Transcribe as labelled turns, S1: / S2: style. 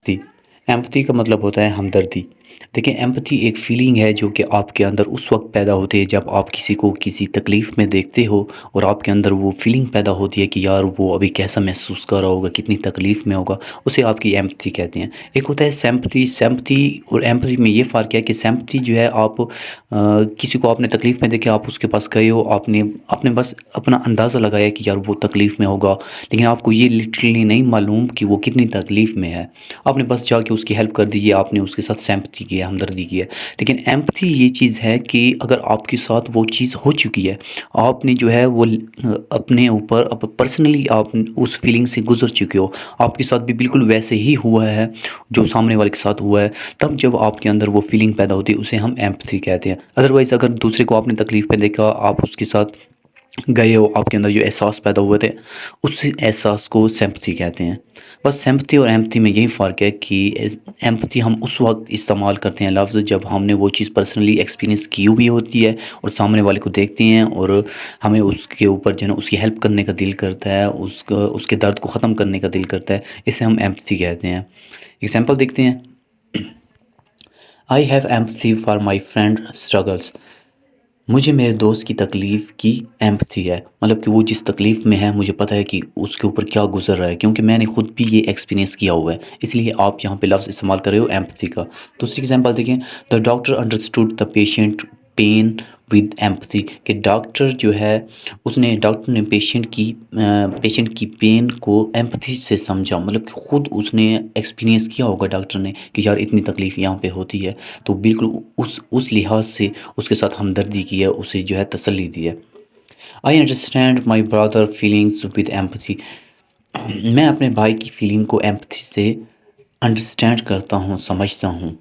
S1: Empathy empathy کا مطلب ہوتا ہے ہمدردی۔ دیکھیں ایمپتھی ایک فیلنگ ہے جو کہ آپ کے اندر اس وقت پیدا ہوتی ہے جب آپ کسی کو کسی تکلیف میں دیکھتے ہو، اور آپ کے اندر وہ فیلنگ پیدا ہوتی ہے کہ یار وہ ابھی کیسا محسوس کر رہا ہوگا، کتنی تکلیف میں ہوگا، اسے آپ کی ایمپتھی کہتے ہیں۔ ایک ہوتا ہے سیمپتھی۔ سیمپتھی اور ایمپتھی میں یہ فرق ہے کہ سیمپتھی جو ہے آپ کسی کو آپ نے تکلیف میں دیکھا، آپ اس کے پاس گئے ہو، آپ نے بس اپنا اندازہ لگایا کہ یار وہ تکلیف میں ہوگا، لیکن آپ کو یہ لٹرلی نہیں معلوم کہ وہ کتنی تکلیف میں ہے۔ آپ نے بس جا کے اس کی ہیلپ کر دی ہے، آپ نے اس کے ساتھ سیمپتھی کی ہے، ہمدردی کی ہے۔ لیکن ایمپتھی یہ چیز ہے کہ اگر آپ کے ساتھ وہ چیز ہو چکی ہے، آپ نے جو ہے وہ اپنے اوپر پرسنلی آپ اس فیلنگ سے گزر چکے ہو، آپ کے ساتھ بھی بالکل ویسے ہی ہوا ہے جو سامنے والے کے ساتھ ہوا ہے، تب جب آپ کے اندر وہ فیلنگ پیدا ہوتی ہے اسے ہم ایمپتھی کہتے ہیں۔ ادروائز اگر دوسرے کو آپ نے تکلیف میں دیکھا، آپ اس کے ساتھ گئے ہو، آپ کے اندر جو احساس پیدا ہوئے تھے، اس احساس کو سیمپتھی کہتے ہیں۔ بس سیمپتھی اور ایمپتھی میں یہی فرق ہے کہ ایمپتھی ہم اس وقت استعمال کرتے ہیں لفظ جب ہم نے وہ چیز پرسنلی ایکسپیرینس کی ہوئی ہوتی ہے اور سامنے والے کو دیکھتے ہیں اور ہمیں اس کے اوپر جو ہے نا اس کی ہیلپ کرنے کا دل کرتا ہے، اس کے درد کو ختم کرنے کا دل کرتا ہے، اسے ہم ایمپتھی کہتے ہیں۔ ایگزامپل دیکھتے ہیں۔ I have empathy for my friend struggles. مجھے میرے دوست کی تکلیف کی ایمپتھی ہے، مطلب کہ وہ جس تکلیف میں ہے مجھے پتہ ہے کہ اس کے اوپر کیا گزر رہا ہے، کیونکہ میں نے خود بھی یہ ایکسپیرینس کیا ہوا ہے، اس لیے آپ یہاں پہ لفظ استعمال کر رہے ہو ایمپتھی کا۔ دوسری ایگزامپل دیکھیں۔ The doctor understood the patient pain with empathy, کہ ڈاکٹر نے پیشنٹ کی پین کو ایمپتھی سے سمجھا، مطلب کہ خود اس نے ایکسپیرینس کیا ہوگا ڈاکٹر نے کہ یار اتنی تکلیف یہاں پہ ہوتی ہے، تو بالکل اس لحاظ سے اس کے ساتھ ہمدردی کی ہے، اسے جو ہے تسلی دی ہے۔ I understand my Brother feelings with empathy. میں اپنے بھائی کی فیلنگ کو ایمپتھی سے انڈرسٹینڈ کرتا ہوں، سمجھتا ہوں۔